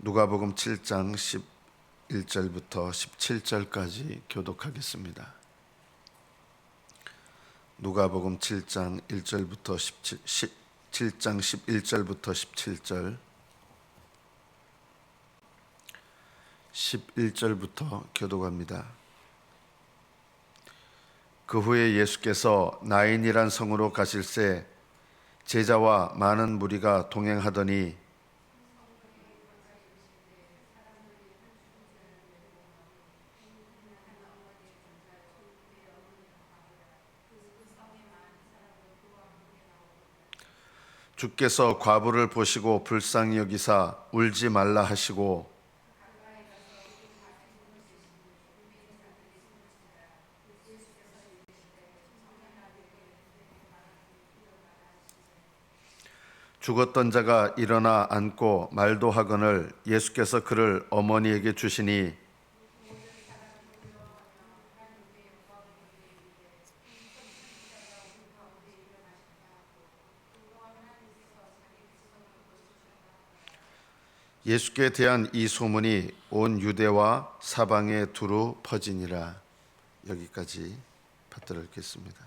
누가복음 7장 11절부터 17절까지 교독하겠습니다. 누가복음 7장 1절부터 7장 11절부터 17절 11절부터 교독합니다. 그 후에 예수께서 나인이란 성으로 가실새 제자와 많은 무리가 동행하더니 주께서 과부를 보시고 불쌍히 여기사 울지 말라 하시고 죽었던 자가 일어나 앉고 말도 하거늘 예수께서 그를 어머니에게 주시니 예수께 대한 이 소문이 온 유대와 사방에 두루 퍼지니라. 여기까지 받들어 읽겠습니다.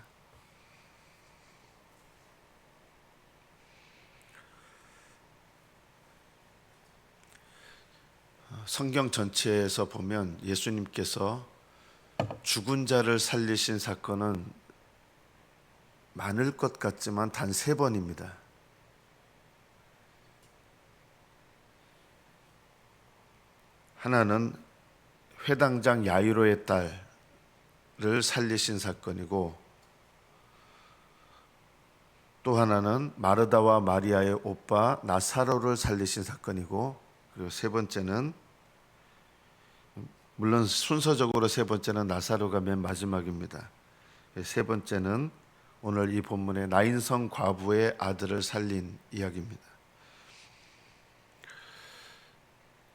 성경 전체에서 보면 예수님께서 죽은 자를 살리신 사건은 많을 것 같지만 단 3번입니다. 하나는 회당장 야이로의 딸을 살리신 사건이고, 또 하나는 마르다와 마리아의 오빠 나사로를 살리신 사건이고, 그리고 3번째는, 물론 순서적으로 3번째는 나사로가 맨 마지막입니다. 3번째는 오늘 이 본문의 나인성 과부의 아들을 살린 이야기입니다.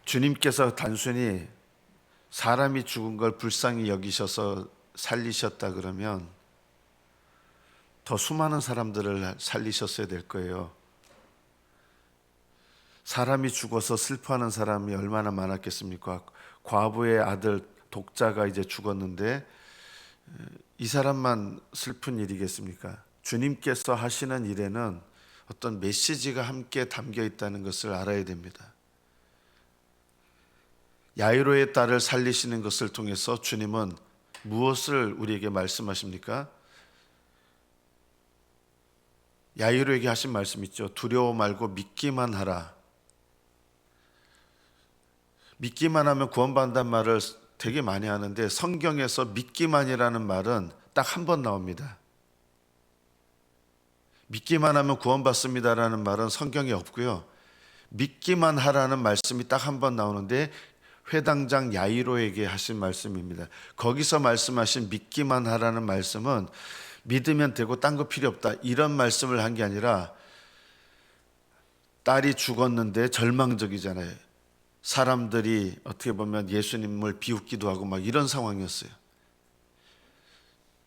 주님께서 단순히 사람이 죽은 걸 불쌍히 여기셔서 살리셨다 그러면 더 수많은 사람들을 살리셨어야 될 거예요. 사람이 죽어서 슬퍼하는 사람이 얼마나 많았겠습니까? 과부의 아들 독자가 이제 죽었는데 이 사람만 슬픈 일이겠습니까? 주님께서 하시는 일에는 어떤 메시지가 함께 담겨 있다는 것을 알아야 됩니다. 야이로의 딸을 살리시는 것을 통해서 주님은 무엇을 우리에게 말씀하십니까? 야이로에게 하신 말씀 있죠. 두려워 말고 믿기만 하라. 믿기만 하면 구원받는다는 말을 되게 많이 하는데 성경에서 믿기만이라는 말은 딱 한 번 나옵니다. 믿기만 하면 구원받습니다라는 말은 성경에 없고요. 믿기만 하라는 말씀이 딱 한 번 나오는데 회당장 야이로에게 하신 말씀입니다. 거기서 말씀하신 믿기만 하라는 말씀은 믿으면 되고 딴 거 필요 없다 이런 말씀을 한 게 아니라 딸이 죽었는데 절망적이잖아요. 사람들이 어떻게 보면 예수님을 비웃기도 하고 막 이런 상황이었어요.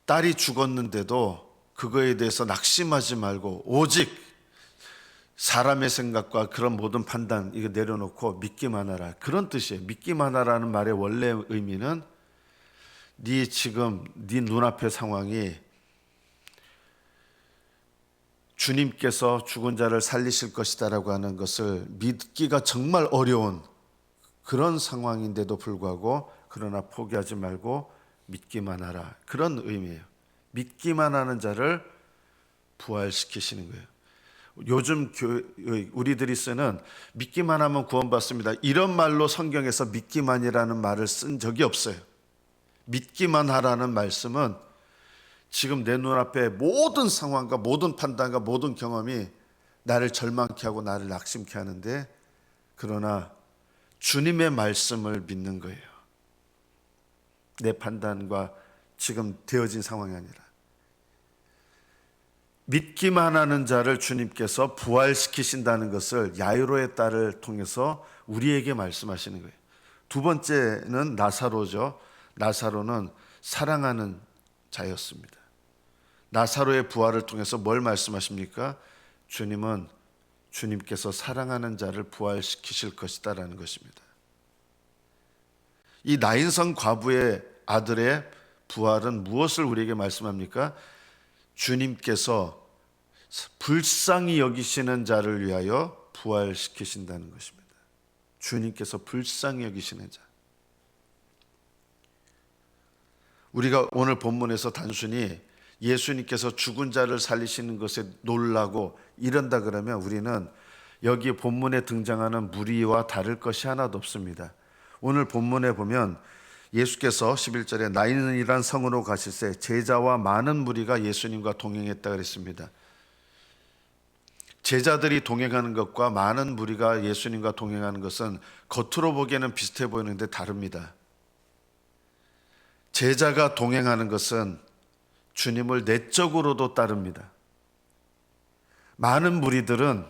딸이 죽었는데도 그거에 대해서 낙심하지 말고 오직 사람의 생각과 그런 모든 판단 이거 내려놓고 믿기만 하라. 그런 뜻이에요. 믿기만 하라는 말의 원래 의미는 네 지금 네 눈앞의 상황이 주님께서 죽은 자를 살리실 것이다라고 하는 것을 믿기가 정말 어려운 그런 상황인데도 불구하고 그러나 포기하지 말고 믿기만 하라. 그런 의미예요. 믿기만 하는 자를 부활시키시는 거예요. 요즘 우리들이 쓰는 믿기만 하면 구원받습니다. 이런 말로 성경에서 믿기만이라는 말을 쓴 적이 없어요. 믿기만 하라는 말씀은 지금 내 눈앞에 모든 상황과 모든 판단과 모든 경험이 나를 절망케 하고 나를 낙심케 하는데 그러나 주님의 말씀을 믿는 거예요. 내 판단과 지금 되어진 상황이 아니라 믿기만 하는 자를 주님께서 부활시키신다는 것을 야이로의 딸을 통해서 우리에게 말씀하시는 거예요. 두 번째는 나사로죠. 나사로는 사랑하는 자였습니다. 나사로의 부활을 통해서 뭘 말씀하십니까? 주님은 주님께서 사랑하는 자를 부활시키실 것이다라는 것입니다. 이 나인성 과부의 아들의 부활은 무엇을 우리에게 말씀합니까? 주님께서 불쌍히 여기시는 자를 위하여 부활시키신다는 것입니다. 주님께서 불쌍히 여기시는 자. 우리가 오늘 본문에서 단순히 예수님께서 죽은 자를 살리시는 것에 놀라고 이런다 그러면 우리는 여기 본문에 등장하는 무리와 다를 것이 하나도 없습니다. 오늘 본문에 보면 예수께서 11절에 나인이란 성으로 가실새 제자와 많은 무리가 예수님과 동행했다 그랬습니다. 제자들이 동행하는 것과 많은 무리가 예수님과 동행하는 것은 겉으로 보기에는 비슷해 보이는데 다릅니다. 제자가 동행하는 것은 주님을 내적으로도 따릅니다. 많은 무리들은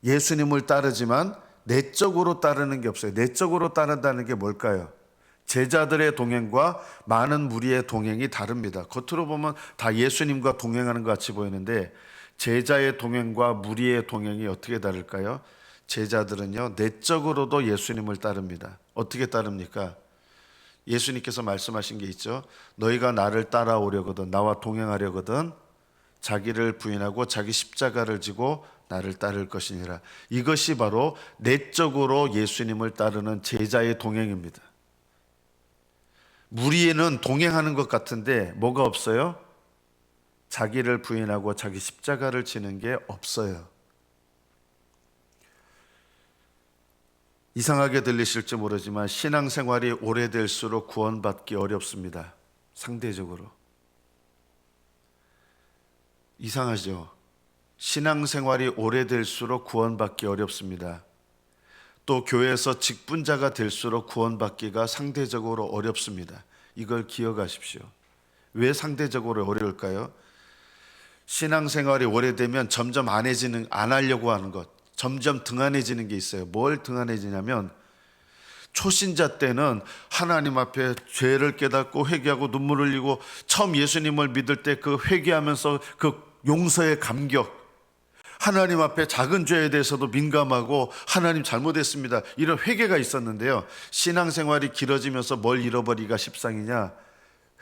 예수님을 따르지만 내적으로 따르는 게 없어요. 내적으로 따른다는 게 뭘까요? 제자들의 동행과 많은 무리의 동행이 다릅니다. 겉으로 보면 다 예수님과 동행하는 것 같이 보이는데 제자의 동행과 무리의 동행이 어떻게 다를까요? 제자들은요, 내적으로도 예수님을 따릅니다. 어떻게 따릅니까? 예수님께서 말씀하신 게 있죠. 너희가 나를 따라오려거든, 나와 동행하려거든 자기를 부인하고 자기 십자가를 지고 나를 따를 것이니라. 이것이 바로 내적으로 예수님을 따르는 제자의 동행입니다. 무리에는 동행하는 것 같은데 뭐가 없어요? 자기를 부인하고 자기 십자가를 지는 게 없어요. 이상하게 들리실지 모르지만 신앙생활이 오래될수록 구원받기 어렵습니다. 상대적으로. 이상하죠? 신앙생활이 오래될수록 구원받기 어렵습니다. 또 교회에서 직분자가 될수록 구원받기가 상대적으로 어렵습니다. 이걸 기억하십시오. 왜 상대적으로 어려울까요? 신앙생활이 오래되면 점점 안 하려고 하는 것, 점점 등한해지는 게 있어요. 뭘 등한해지냐면 초신자 때는 하나님 앞에 죄를 깨닫고 회개하고 눈물 흘리고 처음 예수님을 믿을 때 그 회개하면서 그 용서의 감격, 하나님 앞에 작은 죄에 대해서도 민감하고 하나님 잘못했습니다, 이런 회개가 있었는데요. 신앙생활이 길어지면서 뭘 잃어버리기가 십상이냐?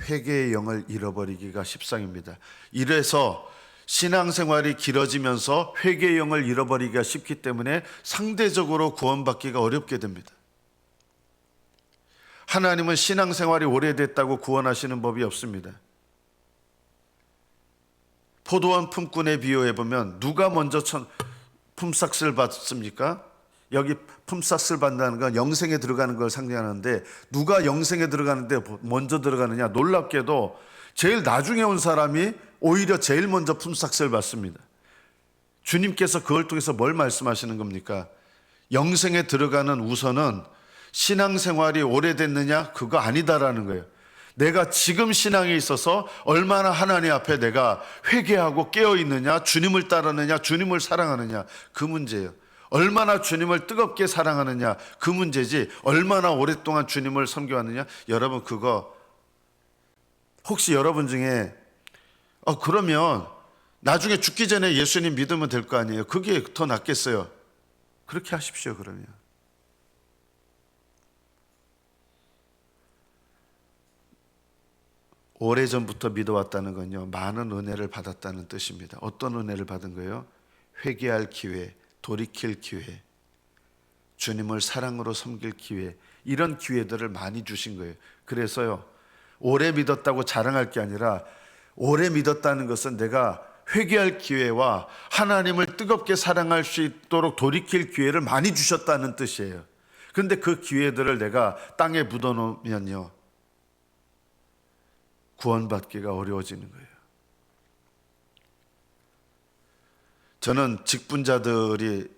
회개의 영을 잃어버리기가 십상입니다. 이래서 신앙생활이 길어지면서 회개의 영을 잃어버리기가 쉽기 때문에 상대적으로 구원받기가 어렵게 됩니다. 하나님은 신앙생활이 오래됐다고 구원하시는 법이 없습니다. 포도원 품꾼에 비유해보면 누가 먼저 품삯을 받습니까? 여기 품삯을 받는다는 건 영생에 들어가는 걸 상징하는데 누가 영생에 들어가는데 먼저 들어가느냐? 놀랍게도 제일 나중에 온 사람이 오히려 제일 먼저 품삯을 받습니다. 주님께서 그걸 통해서 뭘 말씀하시는 겁니까? 영생에 들어가는 우선은 신앙생활이 오래됐느냐? 그거 아니다라는 거예요. 내가 지금 신앙에 있어서 얼마나 하나님 앞에 내가 회개하고 깨어있느냐, 주님을 따르느냐, 주님을 사랑하느냐, 그 문제예요. 얼마나 주님을 뜨겁게 사랑하느냐, 그 문제지 얼마나 오랫동안 주님을 섬겨왔느냐. 여러분, 그거 혹시 여러분 중에 그러면 나중에 죽기 전에 예수님 믿으면 될 거 아니에요? 그게 더 낫겠어요? 그렇게 하십시오. 그러면 오래전부터 믿어왔다는 건요, 많은 은혜를 받았다는 뜻입니다. 어떤 은혜를 받은 거예요? 회개할 기회, 돌이킬 기회, 주님을 사랑으로 섬길 기회, 이런 기회들을 많이 주신 거예요. 그래서요, 오래 믿었다고 자랑할 게 아니라 오래 믿었다는 것은 내가 회개할 기회와 하나님을 뜨겁게 사랑할 수 있도록 돌이킬 기회를 많이 주셨다는 뜻이에요. 그런데 그 기회들을 내가 땅에 묻어놓으면요, 구원받기가 어려워지는 거예요. 저는 직분자들이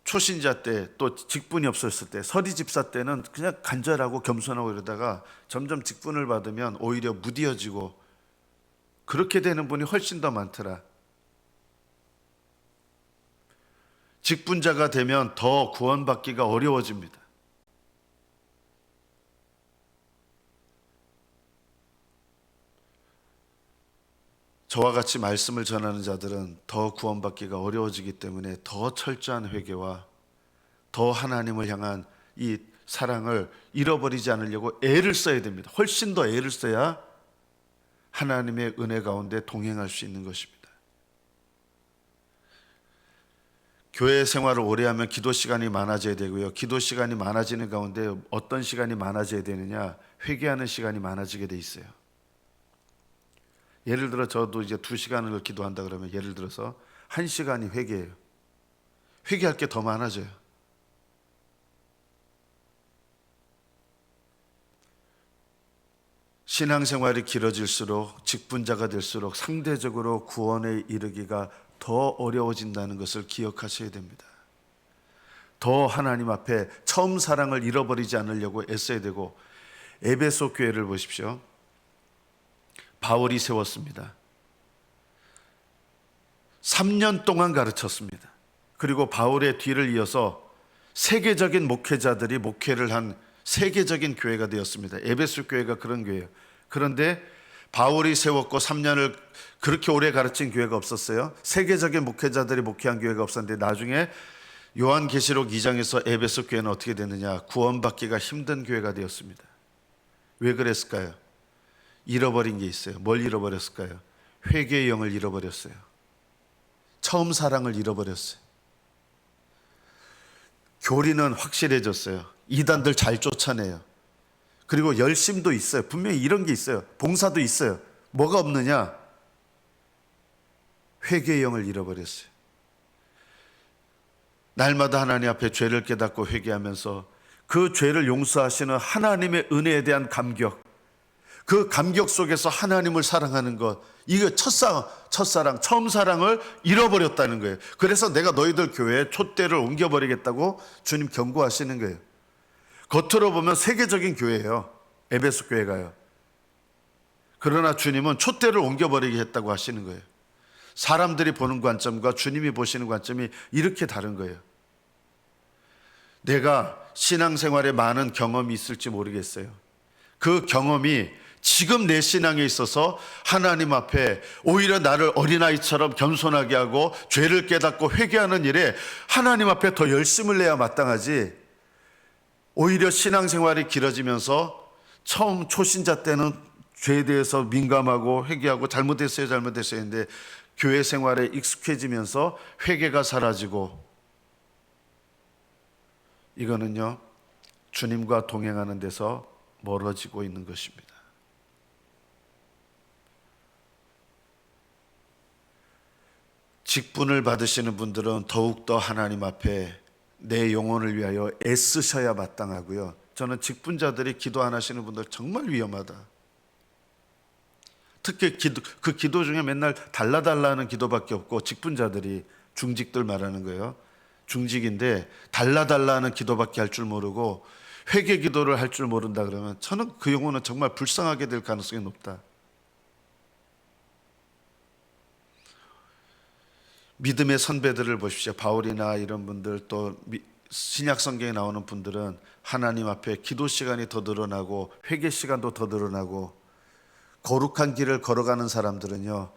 초신자 때, 또 직분이 없었을 때, 서리 집사 때는 그냥 간절하고 겸손하고 이러다가 점점 직분을 받으면 오히려 무디어지고 그렇게 되는 분이 훨씬 더 많더라. 직분자가 되면 더 구원받기가 어려워집니다. 저와 같이 말씀을 전하는 자들은 더 구원받기가 어려워지기 때문에 더 철저한 회개와 더 하나님을 향한 이 사랑을 잃어버리지 않으려고 애를 써야 됩니다. 훨씬 더 애를 써야 하나님의 은혜 가운데 동행할 수 있는 것입니다. 교회 생활을 오래 하면 기도 시간이 많아져야 되고요. 기도 시간이 많아지는 가운데 어떤 시간이 많아져야 되느냐? 회개하는 시간이 많아지게 돼 있어요. 예를 들어 저도 이제 2시간을 기도한다 그러면 예를 들어서 1시간이 회개예요. 회개할 게 더 많아져요. 신앙생활이 길어질수록 직분자가 될수록 상대적으로 구원에 이르기가 더 어려워진다는 것을 기억하셔야 됩니다. 더 하나님 앞에 처음 사랑을 잃어버리지 않으려고 애써야 되고, 에베소 교회를 보십시오. 바울이 세웠습니다. 3년 동안 가르쳤습니다. 그리고 바울의 뒤를 이어서 세계적인 목회자들이 목회를 한 세계적인 교회가 되었습니다. 에베소 교회가 그런 교회예요. 그런데 바울이 세웠고 3년을 그렇게 오래 가르친 교회가 없었어요. 세계적인 목회자들이 목회한 교회가 없었는데 나중에 요한계시록 2장에서 에베소 교회는 어떻게 됐느냐? 구원받기가 힘든 교회가 되었습니다. 왜 그랬을까요? 잃어버린 게 있어요. 뭘 잃어버렸을까요? 회개의 영을 잃어버렸어요. 처음 사랑을 잃어버렸어요. 교리는 확실해졌어요. 이단들 잘 쫓아내요. 그리고 열심도 있어요. 분명히 이런 게 있어요. 봉사도 있어요. 뭐가 없느냐? 회개의 영을 잃어버렸어요. 날마다 하나님 앞에 죄를 깨닫고 회개하면서 그 죄를 용서하시는 하나님의 은혜에 대한 감격, 그 감격 속에서 하나님을 사랑하는 것, 이거 첫사랑, 처음 사랑을 잃어버렸다는 거예요. 그래서 내가 너희들 교회에 촛대를 옮겨버리겠다고 주님 경고하시는 거예요. 겉으로 보면 세계적인 교회예요. 에베소 교회가요. 그러나 주님은 촛대를 옮겨버리게 했다고 하시는 거예요. 사람들이 보는 관점과 주님이 보시는 관점이 이렇게 다른 거예요. 내가 신앙생활에 많은 경험이 있을지 모르겠어요. 그 경험이 지금 내 신앙에 있어서 하나님 앞에 오히려 나를 어린아이처럼 겸손하게 하고 죄를 깨닫고 회개하는 일에 하나님 앞에 더 열심을 내야 마땅하지, 오히려 신앙생활이 길어지면서 처음 초신자 때는 죄에 대해서 민감하고 회개하고 잘못했어요 했는데 교회 생활에 익숙해지면서 회개가 사라지고, 이거는요 주님과 동행하는 데서 멀어지고 있는 것입니다. 직분을 받으시는 분들은 더욱더 하나님 앞에 내 영혼을 위하여 애쓰셔야 마땅하고요. 저는 직분자들이 기도 안 하시는 분들 정말 위험하다. 특히 그 기도 중에 맨날 달라달라 하는 기도밖에 없고, 직분자들이 중직들 말하는 거예요. 중직인데 달라달라 하는 기도밖에 할 줄 모르고 회개 기도를 할 줄 모른다 그러면 저는 그 영혼은 정말 불쌍하게 될 가능성이 높다. 믿음의 선배들을 보십시오. 바울이나 이런 분들, 또 신약 성경에 나오는 분들은 하나님 앞에 기도 시간이 더 늘어나고 회개 시간도 더 늘어나고, 거룩한 길을 걸어가는 사람들은요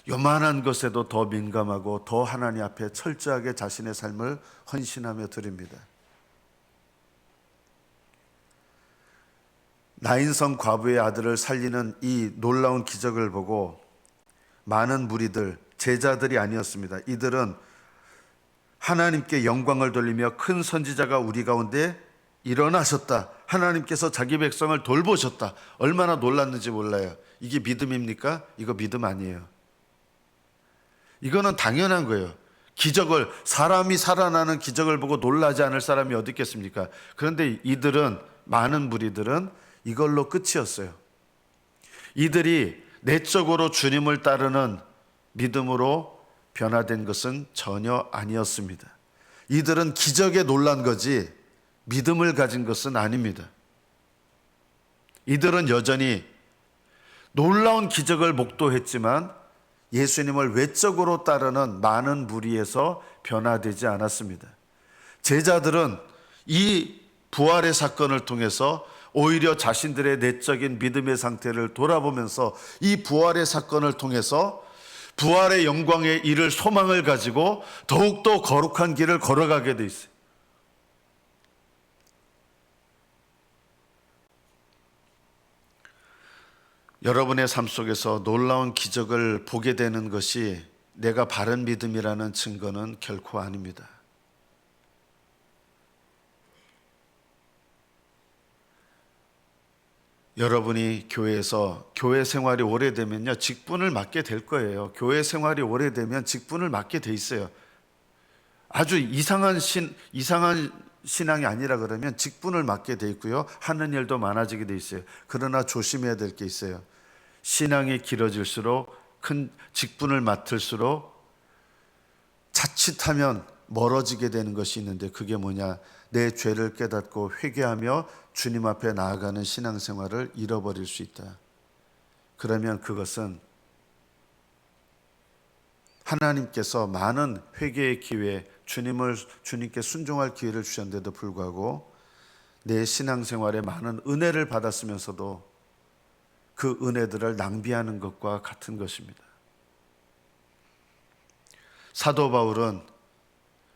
요만한 것에도 더 민감하고 더 하나님 앞에 철저하게 자신의 삶을 헌신하며 드립니다. 나인성 과부의 아들을 살리는 이 놀라운 기적을 보고 많은 무리들, 제자들이 아니었습니다. 이들은 하나님께 영광을 돌리며 큰 선지자가 우리 가운데 일어나셨다, 하나님께서 자기 백성을 돌보셨다, 얼마나 놀랐는지 몰라요. 이게 믿음입니까? 이거 믿음 아니에요. 이거는 당연한 거예요. 기적을, 사람이 살아나는 기적을 보고 놀라지 않을 사람이 어디 있겠습니까? 그런데 이들은, 많은 무리들은 이걸로 끝이었어요. 이들이 내적으로 주님을 따르는 믿음으로 변화된 것은 전혀 아니었습니다. 이들은 기적에 놀란 거지 믿음을 가진 것은 아닙니다. 이들은 여전히 놀라운 기적을 목도했지만 예수님을 외적으로 따르는 많은 무리에서 변화되지 않았습니다. 제자들은 이 부활의 사건을 통해서 오히려 자신들의 내적인 믿음의 상태를 돌아보면서 이 부활의 사건을 통해서 부활의 영광에 이를 소망을 가지고 더욱더 거룩한 길을 걸어가게 돼 있어요. 여러분의 삶 속에서 놀라운 기적을 보게 되는 것이 내가 바른 믿음이라는 증거는 결코 아닙니다. 여러분이 교회에서 교회 생활이 오래되면요, 직분을 맡게 될 거예요. 교회 생활이 오래되면 직분을 맡게 돼 있어요. 아주 이상한 신앙이 아니라 그러면 직분을 맡게 돼 있고요. 하는 일도 많아지게 돼 있어요. 그러나 조심해야 될 게 있어요. 신앙이 길어질수록, 큰 직분을 맡을수록 자칫하면 멀어지게 되는 것이 있는데, 그게 뭐냐? 내 죄를 깨닫고 회개하며 주님 앞에 나아가는 신앙생활을 잃어버릴 수 있다. 그러면 그것은 하나님께서 많은 회개의 기회, 주님께 순종할 기회를 주셨는데도 불구하고 내 신앙생활에 많은 은혜를 받았으면서도 그 은혜들을 낭비하는 것과 같은 것입니다. 사도 바울은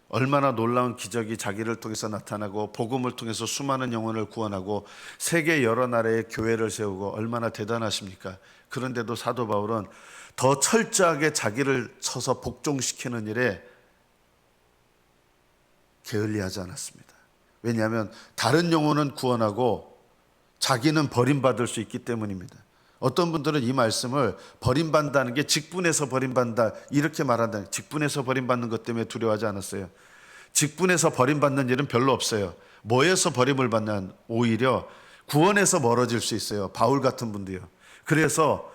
얼마나 놀라운 기적이 자기를 통해서 나타나고 복음을 통해서 수많은 영혼을 구원하고 세계 여러 나라의 교회를 세우고 얼마나 대단하십니까? 그런데도 사도 바울은 더 철저하게 자기를 쳐서 복종시키는 일에 게을리하지 않았습니다. 왜냐하면 다른 영혼은 구원하고 자기는 버림받을 수 있기 때문입니다. 어떤 분들은 이 말씀을 버림받는다는 게 직분에서 버림받는다 이렇게 말한다. 직분에서 버림받는 것 때문에 두려워하지 않았어요. 직분에서 버림받는 일은 별로 없어요. 뭐에서 버림을 받냐면 오히려 구원에서 멀어질 수 있어요. 바울 같은 분도요. 그래서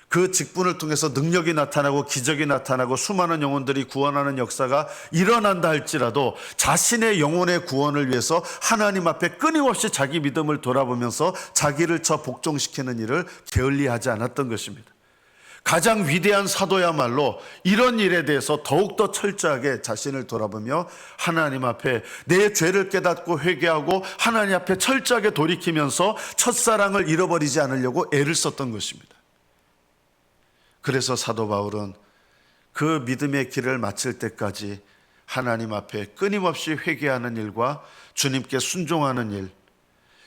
그 직분을 통해서 능력이 나타나고 기적이 나타나고 수많은 영혼들이 구원하는 역사가 일어난다 할지라도 자신의 영혼의 구원을 위해서 하나님 앞에 끊임없이 자기 믿음을 돌아보면서 자기를 쳐 복종시키는 일을 게을리하지 않았던 것입니다. 가장 위대한 사도야말로 이런 일에 대해서 더욱더 철저하게 자신을 돌아보며 하나님 앞에 내 죄를 깨닫고 회개하고 하나님 앞에 철저하게 돌이키면서 첫사랑을 잃어버리지 않으려고 애를 썼던 것입니다. 그래서 사도 바울은 그 믿음의 길을 마칠 때까지 하나님 앞에 끊임없이 회개하는 일과 주님께 순종하는 일,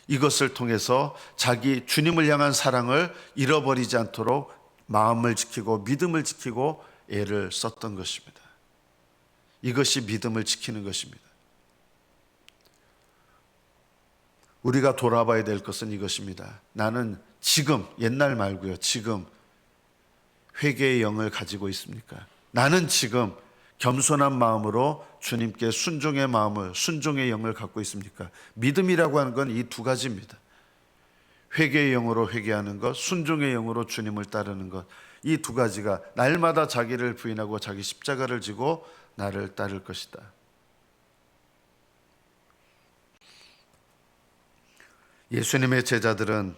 이것을 통해서 자기 주님을 향한 사랑을 잃어버리지 않도록 마음을 지키고 믿음을 지키고 애를 썼던 것입니다. 이것이 믿음을 지키는 것입니다. 우리가 돌아봐야 될 것은 이것입니다. 나는 지금, 옛날 말고요, 지금 회개의 영을 가지고 있습니까? 나는 지금 겸손한 마음으로 주님께 순종의 마음을, 순종의 영을 갖고 있습니까? 믿음이라고 하는 건 이 두 가지입니다. 회개의 영으로 회개하는 것, 순종의 영으로 주님을 따르는 것, 이 두 가지가 날마다 자기를 부인하고 자기 십자가를 지고 나를 따를 것이다. 예수님의 제자들은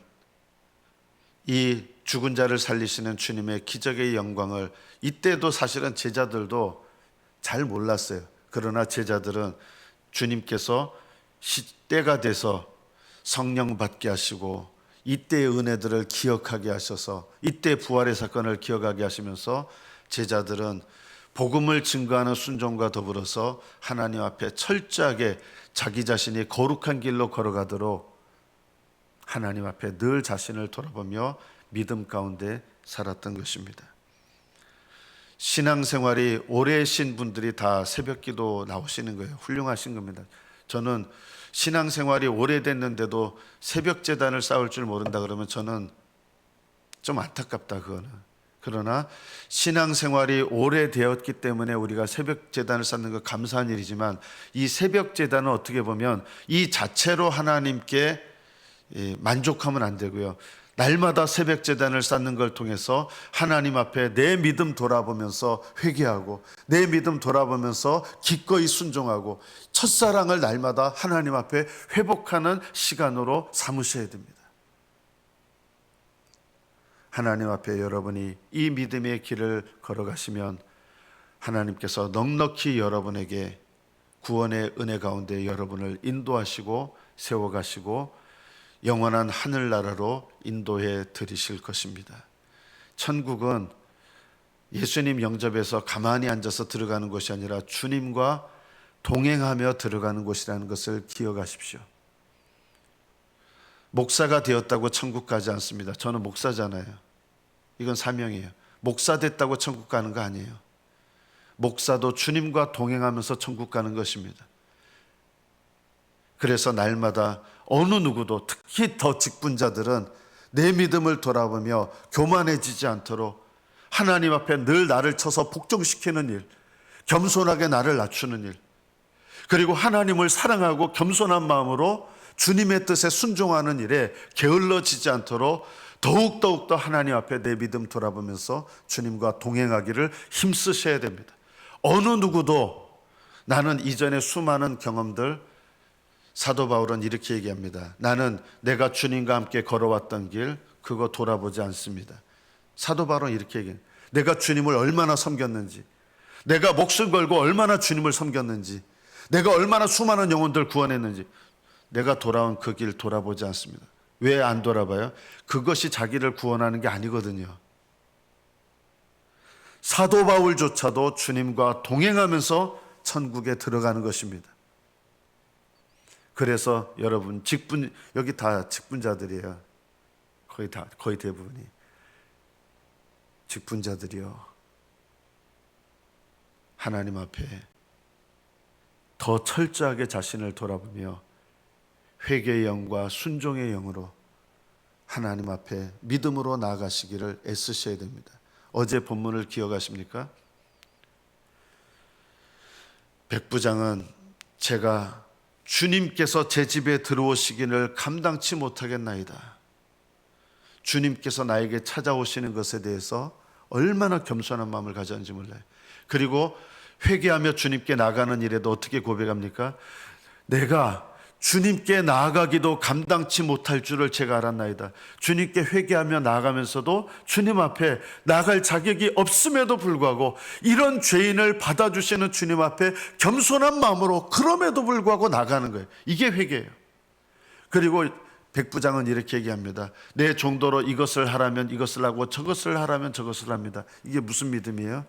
이 죽은 자를 살리시는 주님의 기적의 영광을 이때도 사실은 제자들도 잘 몰랐어요. 그러나 제자들은 주님께서 때가 돼서 성령 받게 하시고 이때의 은혜들을 기억하게 하셔서 이때 부활의 사건을 기억하게 하시면서 제자들은 복음을 증거하는 순종과 더불어서 하나님 앞에 철저하게 자기 자신이 거룩한 길로 걸어가도록 하나님 앞에 늘 자신을 돌아보며 믿음 가운데 살았던 것입니다. 신앙생활이 오래신 분들이 다 새벽기도 나오시는 거예요. 훌륭하신 겁니다. 저는 신앙생활이 오래됐는데도 새벽재단을 쌓을 줄 모른다 그러면 저는 좀 안타깝다, 그거는. 그러나 신앙생활이 오래되었기 때문에 우리가 새벽재단을 쌓는 거 감사한 일이지만 이 새벽재단은 어떻게 보면 이 자체로 하나님께 만족하면 안 되고요. 날마다 새벽재단을 쌓는 걸 통해서 하나님 앞에 내 믿음 돌아보면서 회개하고 내 믿음 돌아보면서 기꺼이 순종하고 첫사랑을 날마다 하나님 앞에 회복하는 시간으로 삼으셔야 됩니다. 하나님 앞에 여러분이 이 믿음의 길을 걸어가시면 하나님께서 넉넉히 여러분에게 구원의 은혜 가운데 여러분을 인도하시고 세워가시고 영원한 하늘나라로 인도해 드리실 것입니다. 천국은 예수님 영접해서 가만히 앉아서 들어가는 것이 아니라 주님과 동행하며 들어가는 곳이라는 것을 기억하십시오. 목사가 되었다고 천국 가지 않습니다. 저는 목사잖아요. 이건 사명이에요. 목사 됐다고 천국 가는 거 아니에요. 목사도 주님과 동행하면서 천국 가는 것입니다. 그래서 날마다 어느 누구도, 특히 더 직분자들은 내 믿음을 돌아보며 교만해지지 않도록 하나님 앞에 늘 나를 쳐서 복종시키는 일, 겸손하게 나를 낮추는 일, 그리고 하나님을 사랑하고 겸손한 마음으로 주님의 뜻에 순종하는 일에 게을러지지 않도록 더욱더 하나님 앞에 내 믿음 돌아보면서 주님과 동행하기를 힘쓰셔야 됩니다. 어느 누구도, 나는 이전에 수많은 경험들, 사도 바울은 이렇게 얘기합니다. 나는 내가 주님과 함께 걸어왔던 길 그거 돌아보지 않습니다. 사도 바울은 이렇게 얘기해요. 내가 주님을 얼마나 섬겼는지, 내가 목숨 걸고 얼마나 주님을 섬겼는지, 내가 얼마나 수많은 영혼들 구원했는지 내가 돌아온 그 길 돌아보지 않습니다. 왜 안 돌아봐요? 그것이 자기를 구원하는 게 아니거든요. 사도 바울조차도 주님과 동행하면서 천국에 들어가는 것입니다. 그래서 여러분, 여기 다 직분자들이에요. 거의 대부분이 직분자들이요. 하나님 앞에 더 철저하게 자신을 돌아보며 회개의 영과 순종의 영으로 하나님 앞에 믿음으로 나아가시기를 애쓰셔야 됩니다. 어제 본문을 기억하십니까? 백부장은 제가 주님께서 제 집에 들어오시기를 감당치 못하겠나이다. 주님께서 나에게 찾아오시는 것에 대해서 얼마나 겸손한 마음을 가졌는지 몰라요. 그리고 회개하며 주님께 나가는 일에도 어떻게 고백합니까? 내가 주님께 나아가기도 감당치 못할 줄을 제가 알았나이다. 주님께 회개하며 나아가면서도 주님 앞에 나갈 자격이 없음에도 불구하고 이런 죄인을 받아주시는 주님 앞에 겸손한 마음으로 그럼에도 불구하고 나가는 거예요. 이게 회개예요. 그리고 백부장은 이렇게 얘기합니다. 내 정도로 이것을 하라면 이것을 하고 저것을 하라면 저것을 합니다. 이게 무슨 믿음이에요?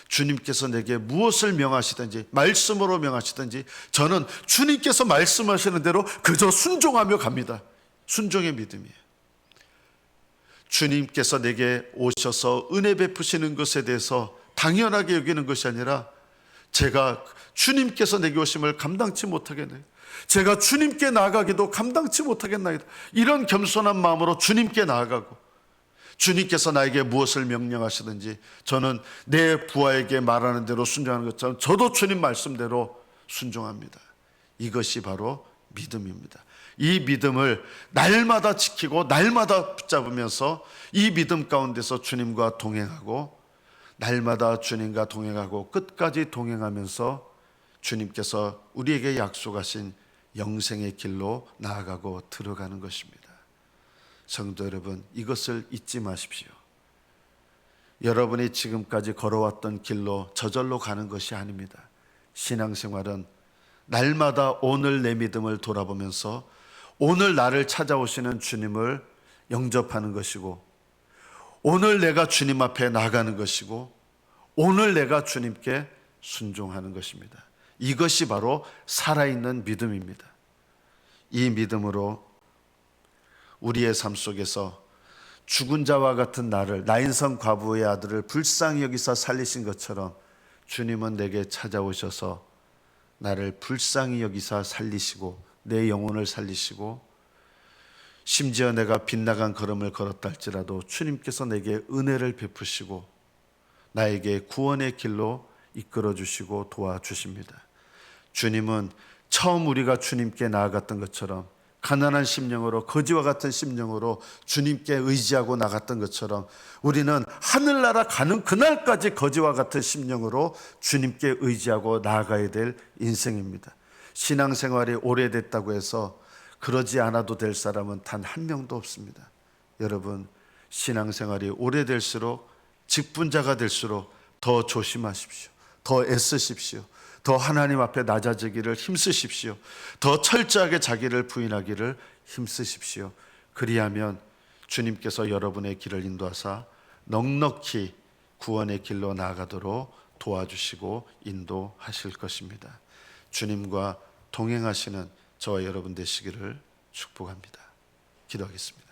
주님께서 내게 무엇을 명하시든지, 말씀으로 명하시든지 저는 주님께서 말씀하시는 대로 그저 순종하며 갑니다. 순종의 믿음이에요. 주님께서 내게 오셔서 은혜 베푸시는 것에 대해서 당연하게 여기는 것이 아니라 제가 주님께서 내게 오심을 감당치 못하겠네요. 제가 주님께 나아가기도 감당치 못하겠나이다. 이런 겸손한 마음으로 주님께 나아가고, 주님께서 나에게 무엇을 명령하시든지 저는 내 부하에게 말하는 대로 순종하는 것처럼 저도 주님 말씀대로 순종합니다. 이것이 바로 믿음입니다. 이 믿음을 날마다 지키고 날마다 붙잡으면서 이 믿음 가운데서 주님과 동행하고, 날마다 주님과 동행하고 끝까지 동행하면서 주님께서 우리에게 약속하신 영생의 길로 나아가고 들어가는 것입니다. 성도 여러분, 이것을 잊지 마십시오. 여러분이 지금까지 걸어왔던 길로 저절로 가는 것이 아닙니다. 신앙생활은 날마다 오늘 내 믿음을 돌아보면서 오늘 나를 찾아오시는 주님을 영접하는 것이고, 오늘 내가 주님 앞에 나가는 것이고, 오늘 내가 주님께 순종하는 것입니다. 이것이 바로 살아있는 믿음입니다. 이 믿음으로 우리의 삶 속에서 죽은 자와 같은 나를, 나인성 과부의 아들을 불쌍히 여기사 살리신 것처럼 주님은 내게 찾아오셔서 나를 불쌍히 여기사 살리시고 내 영혼을 살리시고, 심지어 내가 빗나간 걸음을 걸었다 할지라도 주님께서 내게 은혜를 베푸시고 나에게 구원의 길로 이끌어 주시고 도와주십니다. 주님은 처음 우리가 주님께 나아갔던 것처럼 가난한 심령으로, 거지와 같은 심령으로 주님께 의지하고 나갔던 것처럼 우리는 하늘나라 가는 그날까지 거지와 같은 심령으로 주님께 의지하고 나아가야 될 인생입니다. 신앙생활이 오래됐다고 해서 그러지 않아도 될 사람은 단 한 명도 없습니다. 여러분, 신앙생활이 오래될수록, 직분자가 될수록 더 조심하십시오. 더 애쓰십시오. 더 하나님 앞에 낮아지기를 힘쓰십시오. 더 철저하게 자기를 부인하기를 힘쓰십시오. 그리하면 주님께서 여러분의 길을 인도하사 넉넉히 구원의 길로 나아가도록 도와주시고 인도하실 것입니다. 주님과 동행하시는 저와 여러분 되시기를 축복합니다. 기도하겠습니다.